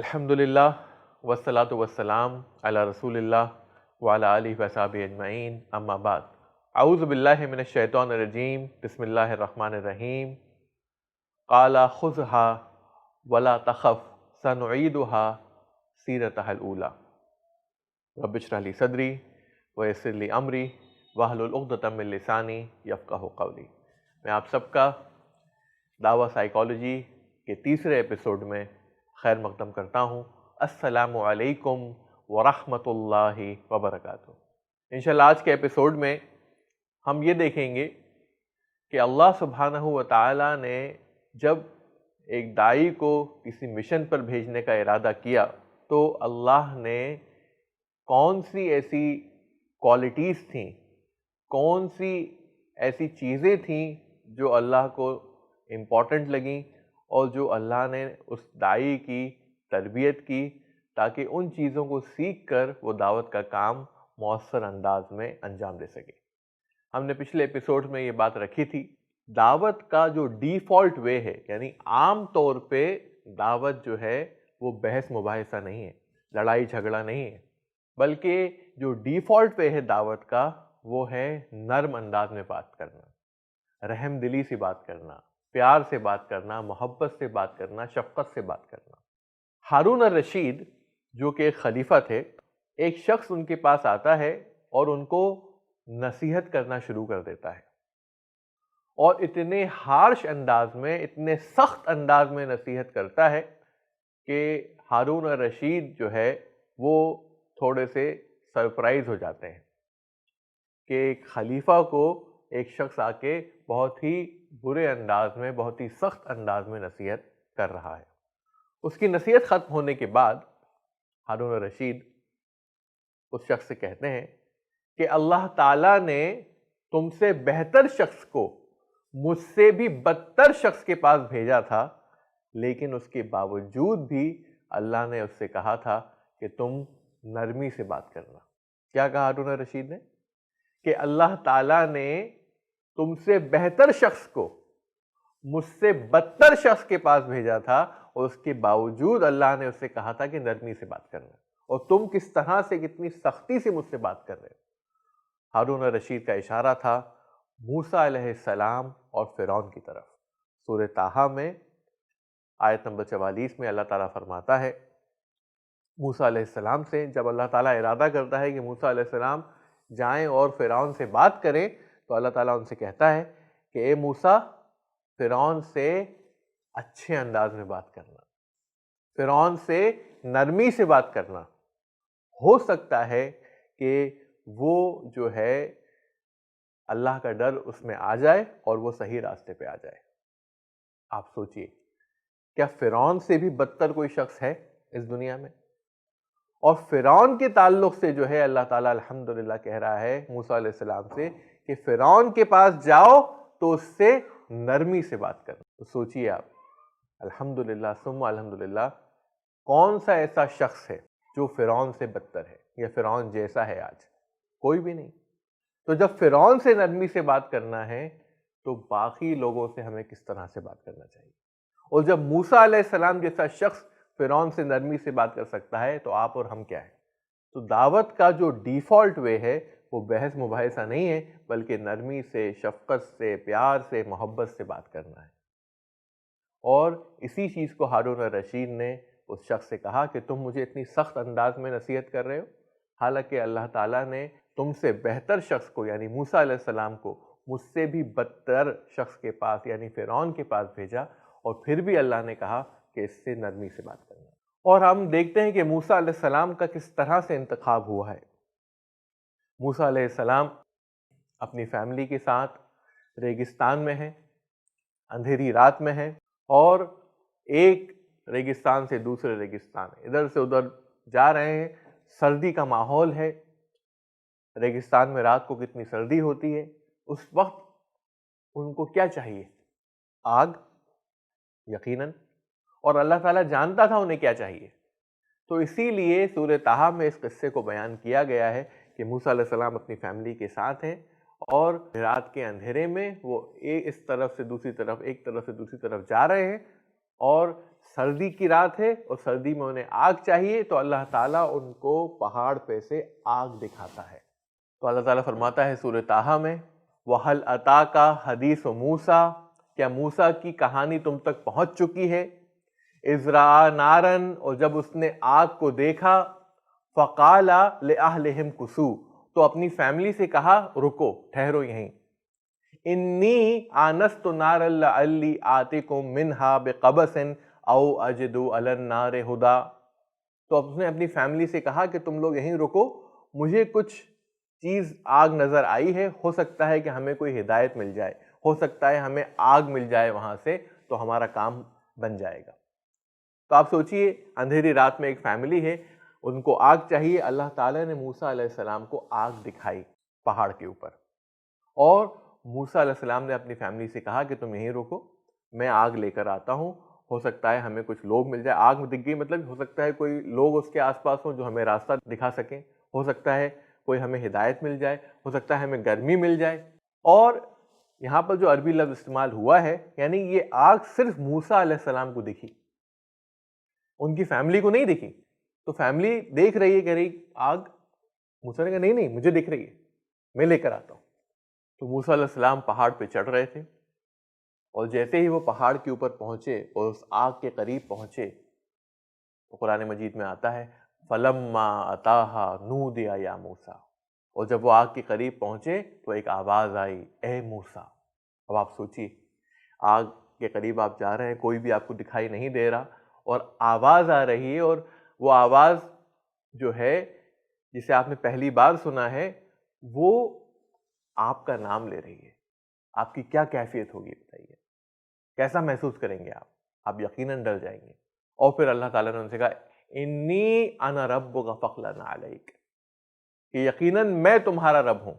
الحمدللہ والصلاة والسلام علی رسول اللہ وعلی آلہ وصحبہ اجمعین، اما بعد۔ اعوذ باللہ من الشیطان الرجیم، بسم اللہ الرحمن الرحیم۔ قال خذها ولا تخف سنعیدها سیرتها الاولی۔ رب اشرح لی صدری ویسر لی امری واحلل عقدۃ من لسانی یفقہوا قولی۔ میں آپ سب کا دعویٰ سائیکالوجی کے تیسرے ایپیسوڈ میں خیر مقدم کرتا ہوں۔ السلام علیکم ورحمۃ اللہ وبرکاتہ۔ انشاءاللہ آج کے ایپیسوڈ میں ہم یہ دیکھیں گے کہ اللہ سبحانہ و تعالیٰ نے جب ایک داعی کو کسی مشن پر بھیجنے کا ارادہ کیا تو اللہ نے کون سی ایسی کوالٹیز تھیں، کون سی ایسی چیزیں تھیں جو اللہ کو امپورٹنٹ لگیں اور جو اللہ نے اس داعی کی تربیت کی تاکہ ان چیزوں کو سیکھ کر وہ دعوت کا کام مؤثر انداز میں انجام دے سکے۔ ہم نے پچھلے ایپیسوڈ میں یہ بات رکھی تھی، دعوت کا جو ڈیفالٹ وے ہے، یعنی عام طور پہ دعوت جو ہے وہ بحث مباحثہ نہیں ہے، لڑائی جھگڑا نہیں ہے، بلکہ جو ڈیفالٹ وے ہے دعوت کا وہ ہے نرم انداز میں بات کرنا، رحم دلی سے بات کرنا، پیار سے بات کرنا، محبت سے بات کرنا، شفقت سے بات کرنا۔ ہارون الرشید جو کہ ایک خلیفہ تھے، ایک شخص ان کے پاس آتا ہے اور ان کو نصیحت کرنا شروع کر دیتا ہے، اور اتنے ہارش انداز میں، اتنے سخت انداز میں نصیحت کرتا ہے کہ ہارون الرشید جو ہے وہ تھوڑے سے سرپرائز ہو جاتے ہیں کہ ایک خلیفہ کو ایک شخص آ کے بہت ہی برے انداز میں، بہت ہی سخت انداز میں نصیحت کر رہا ہے۔ اس کی نصیحت ختم ہونے کے بعد ہارون الرشید اس شخص سے کہتے ہیں کہ اللہ تعالیٰ نے تم سے بہتر شخص کو مجھ سے بھی بدتر شخص کے پاس بھیجا تھا، لیکن اس کے باوجود بھی اللہ نے اس سے کہا تھا کہ تم نرمی سے بات کرنا۔ کیا کہا ہارون الرشید نے؟ کہ اللہ تعالیٰ نے تم سے بہتر شخص کو مجھ سے بدتر شخص کے پاس بھیجا تھا، اور اس کے باوجود اللہ نے اس سے کہا تھا کہ نرمی سے بات کرنا، اور تم کس طرح سے، کتنی سختی سے مجھ سے بات کر رہے ہو۔ ہارون الرشید کا اشارہ تھا موسیٰ علیہ السلام اور فرعون کی طرف۔ سورہ طٰہٰ میں آیت نمبر 44 میں اللہ تعالیٰ فرماتا ہے موسیٰ علیہ السلام سے، جب اللہ تعالیٰ ارادہ کرتا ہے کہ موسیٰ علیہ السلام جائیں اور فرعون سے بات کریں، تو اللہ تعالیٰ ان سے کہتا ہے کہ اے موسیٰ، فرعون سے اچھے انداز میں بات کرنا، فرعون سے نرمی سے بات کرنا، ہو سکتا ہے کہ وہ جو ہے اللہ کا ڈر اس میں آ جائے اور وہ صحیح راستے پہ آ جائے۔ آپ سوچئے، کیا فرعون سے بھی بدتر کوئی شخص ہے اس دنیا میں؟ اور فرعون کے تعلق سے جو ہے اللہ تعالیٰ الحمدللہ کہہ رہا ہے موسیٰ علیہ السلام سے کہ فرعون کے پاس جاؤ تو اس سے نرمی سے بات کرنا۔ تو سوچئے آپ، الحمدللہ ثم الحمدللہ، کون سا ایسا شخص ہے جو فرعون سے بدتر ہے یا فرعون جیسا ہے؟ آج کوئی بھی نہیں۔ تو جب فرعون سے نرمی سے بات کرنا ہے تو باقی لوگوں سے ہمیں کس طرح سے بات کرنا چاہیے؟ اور جب موسیٰ علیہ السلام جیسا شخص فرعون سے نرمی سے بات کر سکتا ہے تو آپ اور ہم کیا ہیں؟ تو دعوت کا جو ڈیفالٹ وے ہے وہ بحث مباحثہ نہیں ہے، بلکہ نرمی سے، شفقت سے، پیار سے، محبت سے بات کرنا ہے۔ اور اسی چیز کو ہارون الرشید نے اس شخص سے کہا کہ تم مجھے اتنی سخت انداز میں نصیحت کر رہے ہو، حالانکہ اللہ تعالیٰ نے تم سے بہتر شخص کو، یعنی موسیٰ علیہ السلام کو، مجھ سے بھی بدتر شخص کے پاس یعنی فرعون کے پاس بھیجا، اور پھر بھی اللہ نے کہا کہ اس سے نرمی سے بات کرنا۔ اور ہم دیکھتے ہیں کہ موسیٰ علیہ السلام کا کس طرح سے انتخاب ہوا ہے۔ موسیٰ علیہ السلام اپنی فیملی کے ساتھ ریگستان میں ہیں، اندھیری رات میں ہیں، اور ایک ریگستان سے دوسرے ریگستان، ادھر سے ادھر جا رہے ہیں، سردی کا ماحول ہے، ریگستان میں رات کو کتنی سردی ہوتی ہے۔ اس وقت ان کو کیا چاہیے؟ آگ، یقیناً، اور اللہ تعالیٰ جانتا تھا انہیں کیا چاہیے۔ تو اسی لیے سورہ طٰہٰ میں اس قصے کو بیان کیا گیا ہے کہ موسیٰ علیہ السلام اپنی فیملی کے ساتھ ہیں، اور رات کے اندھیرے میں وہ اس طرف سے دوسری طرف، ایک طرف سے دوسری طرف جا رہے ہیں، اور سردی کی رات ہے اور سردی میں انہیں آگ چاہیے، تو اللہ تعالیٰ ان کو پہاڑ پہ سے آگ دکھاتا ہے۔ تو اللہ تعالیٰ فرماتا ہے سورہ طٰہٰ میں، وَهَلْ أَتَاكَ حَدِيثُ مُوسَىٰ، کیا موسیٰ کی کہانی تم تک پہنچ چکی ہے؟ اِذْ رَأَىٰ نَارًا، اور جب اس نے آگ کو دیکھا، فَقَالَ لِأَهْلِهِمْ كُثُوا، تو اپنی فیملی سے کہا رکو، ٹھہرو یہیں، اِنِّی آنَسْتُ نَارًا لَعَلِّی آتِیکُم مِّنْہَا بِقَبَسٍ اَوْ أَجِدُ عَلَى النَّارِ ہُدًى، تو اس نے اپنی فیملی سے کہا کہ تم لوگ یہیں رکو، مجھے کچھ چیز آگ نظر آئی ہے، ہو سکتا ہے کہ ہمیں کوئی ہدایت مل جائے، ہو سکتا ہے ہمیں آگ مل جائے وہاں سے، تو ہمارا کام بن جائے گا۔ تو آپ سوچئے، اندھیری رات میں ایک فیملی ہے، ان کو آگ چاہیے، اللہ تعالیٰ نے موسیٰ علیہ السلام کو آگ دکھائی پہاڑ کے اوپر، اور موسیٰ علیہ السلام نے اپنی فیملی سے کہا کہ تم یہیں رکو، میں آگ لے کر آتا ہوں، ہو سکتا ہے ہمیں کچھ لوگ مل جائے، آگ دکھ گئی مطلب ہو سکتا ہے کوئی لوگ اس کے آس پاس ہوں جو ہمیں راستہ دکھا سکیں، ہو سکتا ہے کوئی ہمیں ہدایت مل جائے، ہو سکتا ہے ہمیں گرمی مل جائے۔ اور یہاں پر جو عربی لفظ استعمال ہوا ہے، یعنی یہ آگ صرف موسیٰ علیہ السلام کو دکھی، ان کی فیملی کو نہیں دکھی۔ تو فیملی دیکھ رہی ہے، کہہ رہی آگ، موسیٰ نے کہا نہیں نہیں مجھے دکھ رہی ہے، میں لے کر آتا ہوں۔ تو موسیٰ علیہ السلام پہاڑ پہ چڑھ رہے تھے، اور جیسے ہی وہ پہاڑ کے اوپر پہنچے اور اس آگ کے قریب پہنچے، تو قرآن مجید میں آتا ہے فَلَمَّا أَتَاهَا نُودِيَ يَا مُوسَىٰ، اور جب وہ آگ کے قریب پہنچے تو ایک آواز آئی، اے موسیٰ۔ اب آپ سوچیے، آگ کے قریب آپ جا رہے ہیں، کوئی بھی آپ کو دکھائی نہیں دے رہا، اور آواز آ رہی ہے، اور وہ آواز جو ہے جسے آپ نے پہلی بار سنا ہے، وہ آپ کا نام لے رہی ہے۔ آپ کی کیا کیفیت ہوگی بتائیے، کیسا محسوس کریں گے آپ یقیناً ڈر جائیں گے۔ اور پھر اللہ تعالیٰ نے ان سے کہا انی انا ربک فاخلع علیک، کہ یقیناً میں تمہارا رب ہوں،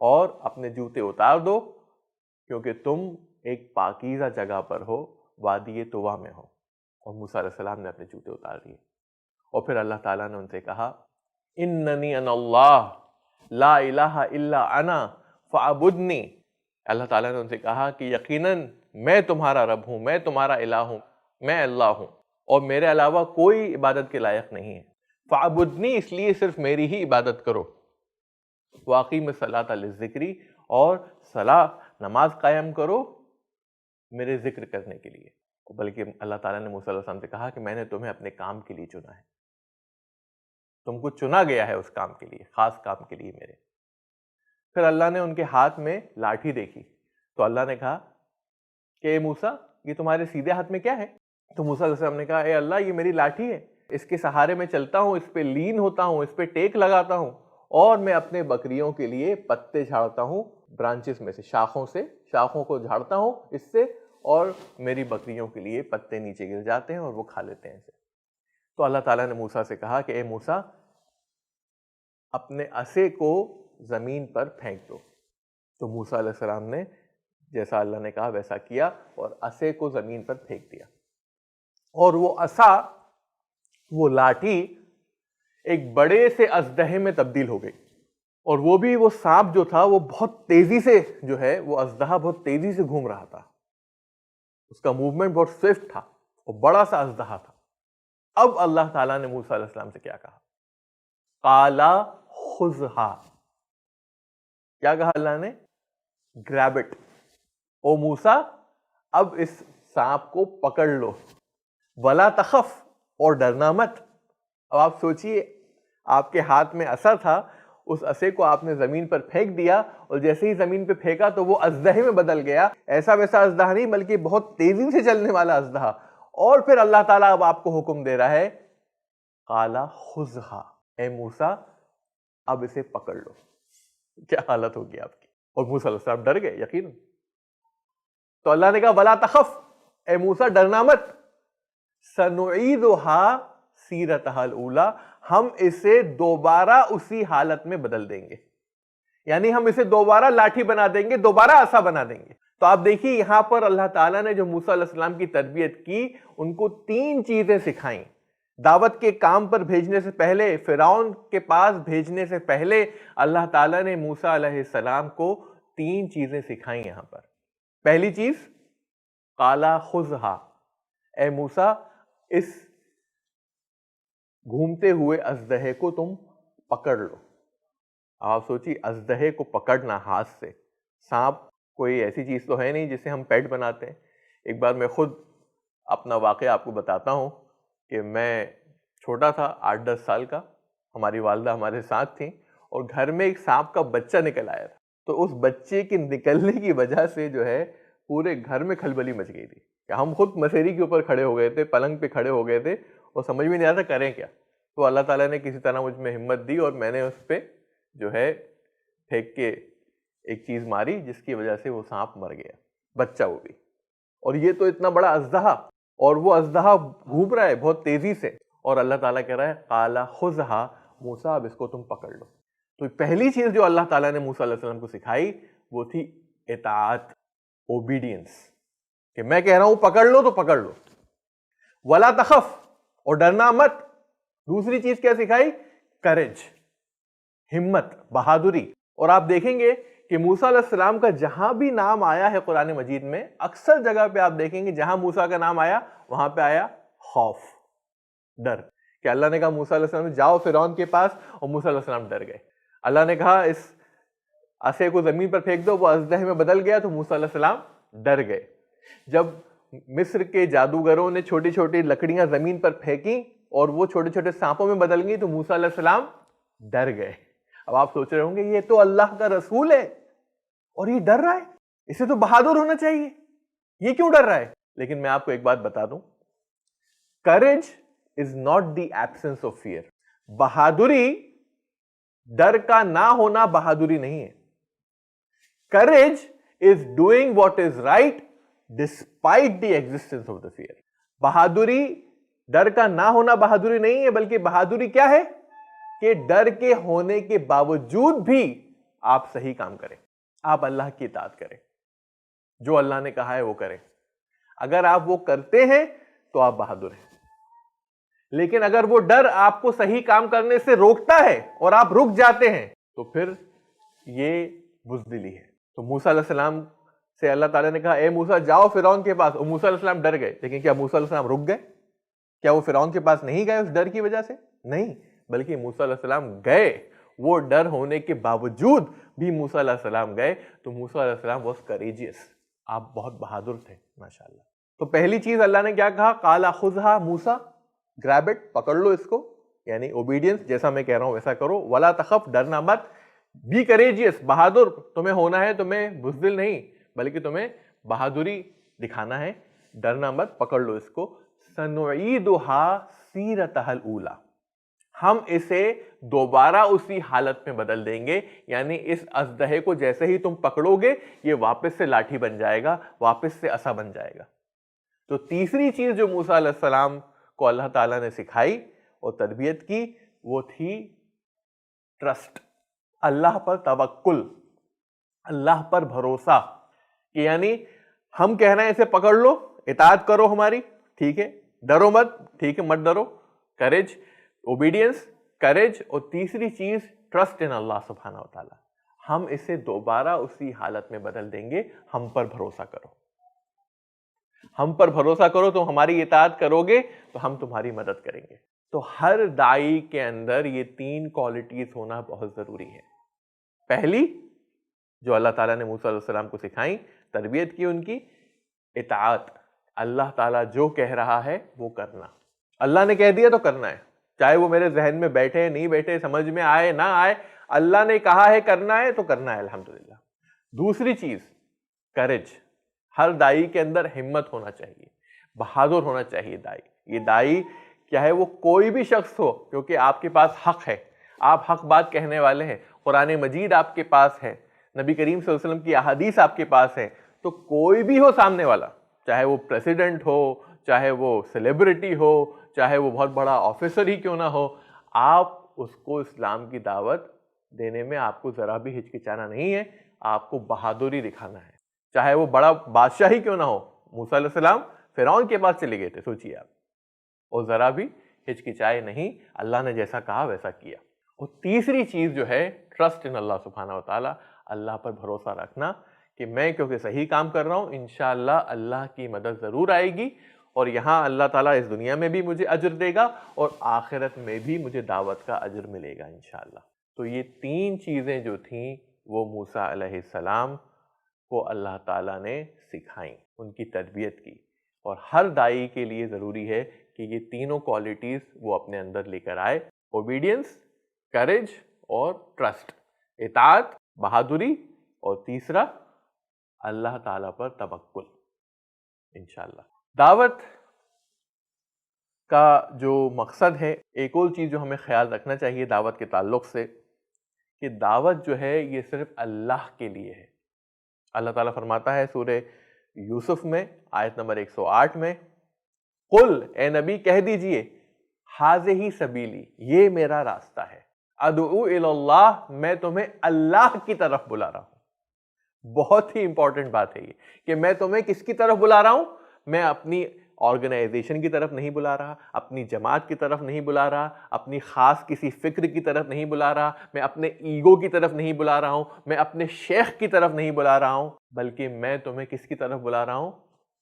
اور اپنے جوتے اتار دو، کیونکہ تم ایک پاکیزہ جگہ پر ہو، وادی طویٰ میں ہو۔ اور موسیٰ علیہ السلام نے اپنے جوتے اتار دیے، اور پھر اللہ تعالیٰ نے ان سے کہا اننی انا اللہ لا الہ الا انا فاعبدنی، اللہ تعالیٰ نے ان سے کہا کہ یقیناً میں تمہارا رب ہوں، میں تمہارا الہ ہوں، میں اللہ ہوں، اور میرے علاوہ کوئی عبادت کے لائق نہیں ہے۔ فاعبدنی، اس لیے صرف میری ہی عبادت کرو۔ واقیم الصلاۃ للذکری، اور صلاۃ نماز قائم کرو میرے ذکر کرنے کے لیے۔ بلکہ اللہ تعالیٰ نے موسیٰ علیہ السلام سے کہا کہ میں نے تمہیں اپنے کام کے لیے چنا ہے، تم کو چنا گیا ہے اس کام کے لیے، خاص کام کے لیے میرے۔ پھر اللہ نے ان کے ہاتھ میں لاٹھی دیکھی، تو اللہ نے کہا کہ اے موسیٰ، یہ تمہارے سیدھے ہاتھ میں کیا ہے؟ تو موسیٰ علیہ السلام نے کہا اے اللہ، یہ میری لاٹھی ہے، اس کے سہارے میں چلتا ہوں، اس پہ لین ہوتا ہوں، اس پہ ٹیک لگاتا ہوں، اور میں اپنے بکریوں کے لیے پتے جھاڑتا ہوں، برانچز میں سے، شاخوں کو جھاڑتا ہوں اس سے، اور میری بکریوں کے لیے پتے نیچے گر جاتے ہیں اور وہ کھا لیتے ہیں اسے۔ تو اللہ تعالیٰ نے موسیٰ سے کہا کہ اے موسیٰ، اپنے عصے کو زمین پر پھینک دو۔ تو موسیٰ علیہ السلام نے جیسا اللہ نے کہا ویسا کیا، اور عصے کو زمین پر پھینک دیا، اور وہ عصا، وہ لاٹھی ایک بڑے سے اژدہے میں تبدیل ہو گئی، اور وہ بھی وہ سانپ جو تھا وہ بہت تیزی سے جو ہے، وہ اژدہا بہت تیزی سے گھوم رہا تھا، اس کا موومنٹ بہت سوئفٹ تھا، وہ بڑا سا اژدہا تھا۔ اب اللہ تعالیٰ نے موسیٰ علیہ السلام سے کیا کہا؟ قَالَ خُذْهَا، کیا کہا اللہ نے؟ گریب اٹ، او موسیٰ اب اس سانپ کو پکڑ لو، وَلَا تَخَفْ، اور ڈرنا مت۔ اب آپ سوچئے، آپ کے ہاتھ میں عصا تھا، اس عصے کو آپ نے زمین پر پھینک دیا، اور جیسے ہی زمین پہ پھینکا تو وہ اژدہے میں بدل گیا، ایسا ویسا اژدہا نہیں بلکہ بہت تیزی سے چلنے والا اژدہا۔ اور پھر اللہ تعالیٰ اب آپ کو حکم دے رہا ہے قَالَ خُذْهَا، اے موسیٰ اب اسے پکڑ لو۔ کیا حالت ہوگی آپ کی؟ اور موسیٰ علیہ السلام ڈر گئے یقیناً۔ تو اللہ نے کہا وَلَا تَخَفْ، اے موسیٰ ڈرنا مت، سَنُعِيدُهَا سِيرَتَهَا الْأُولَىٰ، ہم اسے دوبارہ اسی حالت میں بدل دیں گے، یعنی ہم اسے دوبارہ لاٹھی بنا دیں گے، دوبارہ عصا بنا دیں گے۔ تو آپ دیکھیے یہاں پر اللہ تعالیٰ نے جو موسیٰ علیہ السلام کی تربیت کی، ان کو 3 چیزیں سکھائیں۔ دعوت کے کام پر بھیجنے سے پہلے، فرعون کے پاس بھیجنے سے پہلے، اللہ تعالیٰ نے موسیٰ علیہ السلام کو 3 چیزیں سکھائیں یہاں پر۔ پہلی چیز قَالَ خُذْهَا، اے موسیٰ اس گھومتے ہوئے اژدہے کو تم پکڑ لو. آپ سوچیے اژدہے کو پکڑنا ہاتھ سے. سانپ کوئی ایسی چیز تو ہے نہیں جسے ہم پیٹ بناتے ہیں. ایک بار میں خود اپنا واقعہ آپ کو بتاتا ہوں کہ میں چھوٹا تھا 8-10 سال کا. ہماری والدہ ہمارے ساتھ تھیں اور گھر میں ایک سانپ کا بچہ نکل آیا تھا. تو اس بچے کے نکلنے کی وجہ سے جو ہے پورے گھر میں کھلبلی مچ گئی تھی کہ ہم خود مسیری کے اوپر کھڑے ہو گئے تھے, پلنگ پہ کھڑے ہو گئے تھے اور سمجھ میں نہیں آتا کریں کیا. تو اللہ تعالیٰ نے کسی طرح مجھ میں ہمت دی اور میں نے اس پہ جو ہے پھینک کے ایک چیز ماری جس کی وجہ سے وہ سانپ مر گیا, بچہ وہ بھی. اور یہ تو اتنا بڑا اژدہا, اور وہ اژدہا گھوم رہا ہے بہت تیزی سے, اور اللہ تعالیٰ کہہ رہا ہے قال خذھا موسیٰ, اب اس کو تم پکڑ لو. تو پہلی چیز جو اللہ تعالیٰ نے موسیٰ علیہ السلام کو سکھائی وہ تھی اطاعت, اوبیڈینس, کہ میں کہہ رہا ہوں پکڑ لو تو پکڑ لو. ولا تخف, اور ڈرنا مت. دوسری چیز کیا سکھائی؟ کریج, ہمت, بہادری. اور آپ دیکھیں گے کہ موسیٰ علیہ السلام کا جہاں بھی نام آیا ہے قرآن مجید میں, اکثر جگہ پہ آپ دیکھیں گے جہاں موسیٰ کا نام آیا وہاں پہ آیا خوف, ڈر. کہ اللہ نے کہا موسیٰ علیہ السلام جاؤ فرعون کے پاس, اور موسیٰ علیہ السلام ڈر گئے. اللہ نے کہا اس عصے کو زمین پر پھینک دو, وہ اژدہے میں بدل گیا, تو موسیٰ علیہ السلام ڈر گئے. جب مصر کے جادوگروں نے چھوٹی چھوٹی لکڑیاں زمین پر پھینکی اور وہ چھوٹے چھوٹے سانپوں میں بدل گئی, تو موسیٰ علیہ السلام ڈر گئے. اب آپ سوچ رہے ہوں گے یہ تو اللہ کا رسول ہے اور یہ ڈر رہا ہے, اسے تو بہادر ہونا چاہیے, یہ کیوں ڈر رہا ہے؟ لیکن میں آپ کو ایک بات بتا دوں, courage is not the absence of fear. بہادری ڈر کا نہ ہونا بہادری نہیں ہے. courage is doing what is right despite the existence of the fear. بہادری ڈر کا نہ ہونا بہادری نہیں ہے, بلکہ بہادری کیا ہے کہ ڈر کے ہونے کے باوجود بھی آپ صحیح کام کریں, آپ اللہ کی اطاعت کریں, جو اللہ نے کہا ہے وہ کریں. اگر آپ وہ کرتے ہیں تو آپ بہادر ہیں. لیکن اگر وہ ڈر آپ کو صحیح کام کرنے سے روکتا ہے اور آپ رک جاتے ہیں تو پھر یہ بزدلی ہے. تو موسیٰ علیہ السلام سے اللہ تعالیٰ نے کہا اے موسیٰ جاؤ فرعون کے پاس, اور موسیٰ علیہ السلام ڈر گئے. لیکن کیا موسیٰ علیہ السلام رک گئے؟ کیا وہ فرعون کے پاس نہیں گئے اس ڈر کی وجہ سے؟ نہیں, بلکہ موسیٰ علیہ السلام گئے. وہ ڈر ہونے کے باوجود بھی موسیٰ علیہ السلام گئے. تو موسیٰ علیہ السلام واز courageous, آپ بہت بہادر تھے ماشاءاللہ. تو پہلی چیز اللہ نے کیا کہا؟ قال خذھا موسیٰ, گریب اٹ, پکڑ لو اس کو, یعنی اوبیڈینس, جیسا میں کہہ رہا ہوں ویسا کرو. ولا تخف, ڈرنا مت. بی courageous, بہادر تمہیں ہونا ہے, تمہیں بزدل نہیں بلکہ تمہیں بہادری دکھانا ہے. ڈرنا مت, پکڑ لو اس کو. سنعیدھا سیرتھا الاولی, ہم اسے دوبارہ اسی حالت میں بدل دیں گے. یعنی اس اژدہے کو جیسے ہی تم پکڑو گے یہ واپس سے لاٹھی بن جائے گا, واپس سے عصا بن جائے گا. تو تیسری چیز جو موسیٰ علیہ السلام کو اللہ تعالیٰ نے سکھائی اور تربیت کی وہ تھی ٹرسٹ, اللہ پر توکل, اللہ پر بھروسہ. کہ یعنی ہم کہہ رہے ہیں اسے پکڑ لو, اطاعت کرو ہماری, ٹھیک ہے, ڈرو مت, ٹھیک ہے, مت ڈرو. Courage, obedience, courage. اور تیسری چیز ٹرسٹ ان اللہ سبحانہ و تعالیٰ, ہم اسے دوبارہ اسی حالت میں بدل دیں گے, ہم پر بھروسہ کرو. ہم پر بھروسہ کرو, تم ہماری اطاعت کرو گے تو ہم تمہاری مدد کریں گے. تو ہر داعی کے اندر یہ 3 کوالٹیز ہونا بہت ضروری ہے. پہلی جو اللہ تعالیٰ نے موسیٰ علیہ السلام کو سکھائیں, تربیت کی ان کی, اطاعت, اللہ تعالیٰ جو کہہ رہا ہے وہ کرنا. اللہ نے کہہ دیا تو کرنا ہے, چاہے وہ میرے ذہن میں بیٹھے نہیں بیٹھے, سمجھ میں آئے نہ آئے, اللہ نے کہا ہے کرنا ہے تو کرنا ہے الحمدللہ. دوسری چیز کریج, ہر داعی کے اندر ہمت ہونا چاہیے, بہادر ہونا چاہیے داعی. یہ داعی کیا ہے, وہ کوئی بھی شخص ہو, کیونکہ آپ کے پاس حق ہے, آپ حق بات کہنے والے ہیں, قرآن مجید آپ کے پاس ہے, نبی کریم صلی اللہ علیہ وسلم کی احادیث آپ کے پاس ہے. تو کوئی بھی ہو سامنے والا, چاہے وہ پریزیڈنٹ ہو, چاہے وہ سیلیبریٹی ہو, چاہے وہ بہت بڑا آفیسر ہی کیوں نہ ہو, آپ اس کو اسلام کی دعوت دینے میں آپ کو ذرا بھی ہچکچانا نہیں ہے, آپ کو بہادری دکھانا ہے. چاہے وہ بڑا بادشاہ ہی کیوں نہ ہو. موسیٰ علیہ السلام فرعون کے پاس چلے گئے تھے, سوچیے آپ, اور ذرا بھی ہچکچائے نہیں, اللہ نے جیسا کہا ویسا کیا. اور تیسری چیز جو ہے ٹرسٹ ان اللہ سبحانہ و تعالیٰ, اللہ پر بھروسہ رکھنا کہ میں کیونکہ صحیح کام کر رہا ہوں, انشاءاللہ اللہ کی مدد ضرور آئے گی اور یہاں اللہ تعالیٰ اس دنیا میں بھی مجھے اجر دے گا اور آخرت میں بھی مجھے دعوت کا اجر ملے گا انشاءاللہ۔ تو یہ 3 چیزیں جو تھیں وہ موسیٰ علیہ السلام کو اللہ تعالیٰ نے سکھائیں، ان کی تربیت کی، اور ہر داعی کے لیے ضروری ہے کہ یہ تینوں کوالٹیز وہ اپنے اندر لے کر آئے: اوبیڈینس، کریج اور ٹرسٹ، اطاعت، بہادری، اور تیسرا اللہ تعالیٰ پر توکل انشاءاللہ۔ دعوت کا جو مقصد ہے، ایک اور چیز جو ہمیں خیال رکھنا چاہیے دعوت کے تعلق سے، کہ دعوت جو ہے یہ صرف اللہ کے لیے ہے۔ اللہ تعالیٰ فرماتا ہے سورہ یوسف میں آیت نمبر 108 میں، قل، اے نبی کہہ دیجئے، ھذہ سبیلی، یہ میرا راستہ ہے، ادعو الی اللہ، میں تمہیں اللہ کی طرف بلا رہا ہوں۔ بہت ہی امپورٹنٹ بات ہے یہ کہ میں تمہیں کس کی طرف بلا رہا ہوں؟ میں اپنی آرگنائزیشن کی طرف نہیں بلا رہا، اپنی جماعت کی طرف نہیں بلا رہا، اپنی خاص کسی فکر کی طرف نہیں بلا رہا، میں اپنے ایگو کی طرف نہیں بلا رہا ہوں، میں اپنے شیخ کی طرف نہیں بلا رہا ہوں، بلکہ میں تمہیں کس کی طرف بلا رہا ہوں؟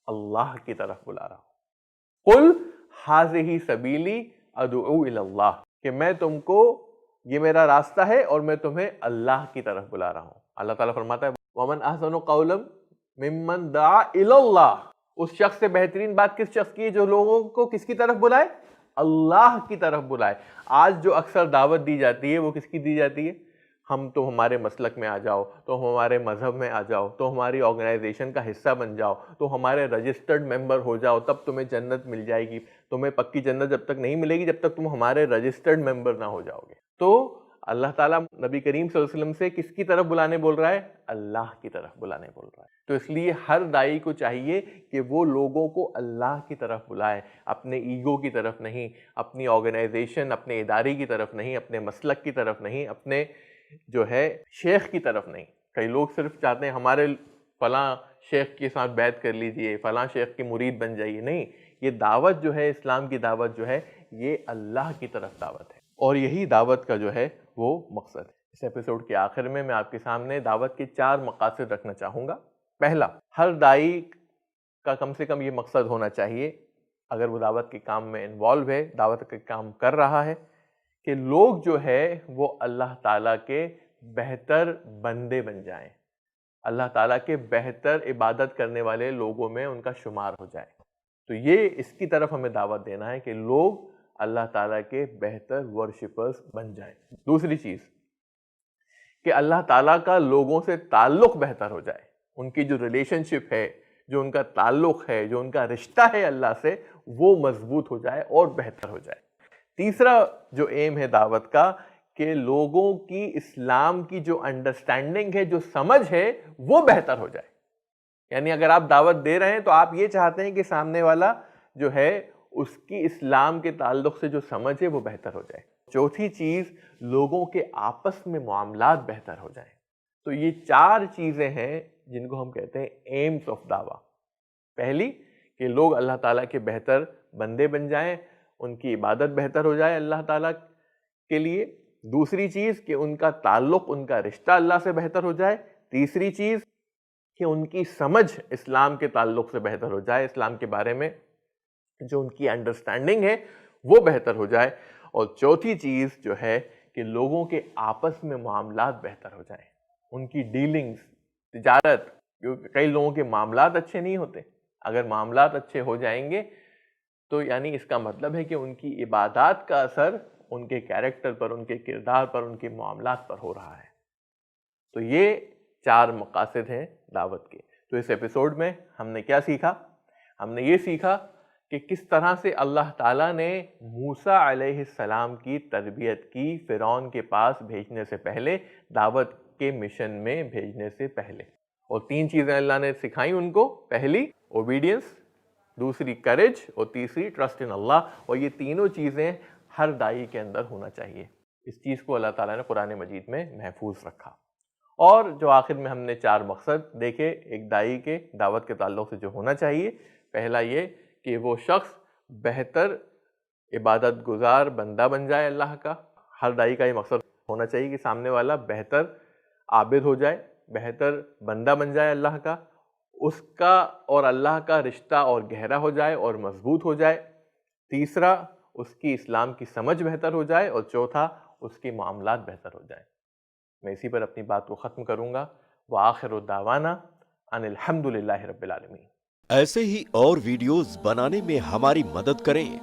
اللہ کی طرف بلا رہا ہوں۔ قل ھذہ سبیلی ادعو الی اللہ، کہ میں تم کو، یہ میرا راستہ ہے اور میں تمہیں اللہ کی طرف بلا رہا ہوں۔ اللہ تعالیٰ فرماتا ہے وَمَنْ أَحْسَنُ قَوْلًا مِّمَّنْ دَعَا إِلَى اللَّهِ، اس شخص سے بہترین بات کس شخص کی ہے جو لوگوں کو کس کی طرف بلائے؟ اللہ کی طرف بلائے۔ آج جو اکثر دعوت دی جاتی ہے وہ کس کی دی جاتی ہے؟ ہم تو ہمارے مسلک میں آ جاؤ، تو ہمارے مذہب میں آ جاؤ، تو ہماری آرگنائزیشن کا حصہ بن جاؤ، تو ہمارے رجسٹرڈ ممبر ہو جاؤ، تب تمہیں جنت مل جائے گی۔ تمہیں پکی جنت جب تک نہیں ملے گی جب تک تم ہمارے رجسٹرڈ ممبر نہ ہو جاؤ گے۔ تو اللہ تعالیٰ نبی کریم صلی اللہ علیہ وسلم سے کس کی طرف بلانے بول رہا ہے؟ اللہ کی طرف بلانے بول رہا ہے۔ تو اس لیے ہر داعی کو چاہیے کہ وہ لوگوں کو اللہ کی طرف بلائے، اپنے ایگو کی طرف نہیں، اپنی آرگنائزیشن، اپنے ادارے کی طرف نہیں، اپنے مسلک کی طرف نہیں، اپنے جو ہے شیخ کی طرف نہیں۔ کئی لوگ صرف چاہتے ہیں ہمارے فلاں شیخ کے ساتھ بیعت کر لیجئے، فلاں شیخ کے مرید بن جائیے۔ نہیں، یہ دعوت جو ہے، اسلام کی دعوت جو ہے، یہ اللہ کی طرف دعوت ہے، اور یہی دعوت کا جو ہے وہ مقصد ہے۔ اس ایپیسوڈ کے آخر میں آپ کے سامنے دعوت کے 4 مقاصد رکھنا چاہوں گا۔ پہلا، ہر داعی کا کم سے کم یہ مقصد ہونا چاہیے، اگر وہ دعوت کے کام میں انوالو ہے، دعوت کے کام کر رہا ہے، کہ لوگ جو ہے وہ اللہ تعالیٰ کے بہتر بندے بن جائیں، اللہ تعالیٰ کے بہتر عبادت کرنے والے لوگوں میں ان کا شمار ہو جائے۔ تو یہ اس کی طرف ہمیں دعوت دینا ہے کہ لوگ اللہ تعالیٰ کے بہتر ورشپرز بن جائیں۔ دوسری چیز کہ اللہ تعالیٰ کا لوگوں سے تعلق بہتر ہو جائے، ان کی جو ریلیشن شپ ہے، جو ان کا تعلق ہے، جو ان کا رشتہ ہے اللہ سے، وہ مضبوط ہو جائے اور بہتر ہو جائے۔ تیسرا جو ایم ہے دعوت کا، کہ لوگوں کی اسلام کی جو انڈرسٹینڈنگ ہے، جو سمجھ ہے، وہ بہتر ہو جائے۔ یعنی اگر آپ دعوت دے رہے ہیں تو آپ یہ چاہتے ہیں کہ سامنے والا جو ہے اس کی اسلام کے تعلق سے جو سمجھ ہے وہ بہتر ہو جائے۔ چوتھی چیز، لوگوں کے آپس میں معاملات بہتر ہو جائیں۔ تو یہ 4 چیزیں ہیں جن کو ہم کہتے ہیں ایمز آف دعویٰ۔ پہلی، کہ لوگ اللہ تعالیٰ کے بہتر بندے بن جائیں، ان کی عبادت بہتر ہو جائے اللہ تعالیٰ کے لیے۔ دوسری چیز کہ ان کا تعلق، ان کا رشتہ اللہ سے بہتر ہو جائے۔ تیسری چیز کہ ان کی سمجھ اسلام کے تعلق سے بہتر ہو جائے، اسلام کے بارے میں جو ان کی انڈرسٹینڈنگ ہے وہ بہتر ہو جائے۔ اور چوتھی چیز جو ہے کہ لوگوں کے آپس میں معاملات بہتر ہو جائیں، ان کی ڈیلنگز، تجارت، کیونکہ کئی لوگوں کے معاملات اچھے نہیں ہوتے۔ اگر معاملات اچھے ہو جائیں گے تو یعنی اس کا مطلب ہے کہ ان کی عبادات کا اثر ان کے کیریکٹر پر، ان کے کردار پر، ان کے معاملات پر ہو رہا ہے۔ تو یہ 4 مقاصد ہیں دعوت کے۔ تو اس ایپیسوڈ میں ہم نے کیا سیکھا؟ ہم نے یہ سیکھا کہ کس طرح سے اللہ تعالیٰ نے موسیٰ علیہ السلام کی تربیت کی فرعون کے پاس بھیجنے سے پہلے، دعوت کے مشن میں بھیجنے سے پہلے۔ اور 3 چیزیں اللہ نے سکھائیں ان کو، پہلی اوبیڈینس، دوسری کریج، اور تیسری ٹرسٹ ان اللہ۔ اور یہ تینوں چیزیں ہر داعی کے اندر ہونا چاہیے۔ اس چیز کو اللہ تعالیٰ نے قرآن مجید میں محفوظ رکھا۔ اور جو آخر میں ہم نے 4 مقصد دیکھے ایک داعی کے دعوت کے تعلق سے جو ہونا چاہیے، پہلا یہ کہ وہ شخص بہتر عبادت گزار بندہ بن جائے اللہ کا۔ ہر داعی کا یہ مقصد ہونا چاہیے کہ سامنے والا بہتر عابد ہو جائے، بہتر بندہ بن جائے اللہ کا، اس کا اور اللہ کا رشتہ اور گہرا ہو جائے اور مضبوط ہو جائے، تیسرا اس کی اسلام کی سمجھ بہتر ہو جائے، اور چوتھا اس کی معاملات بہتر ہو جائیں۔ میں اسی پر اپنی بات کو ختم کروں گا۔ وآخر دعوانا ان الحمد للہ رب العالمین۔ ایسے ہی اور ویڈیوز بنانے میں ہماری مدد کریں۔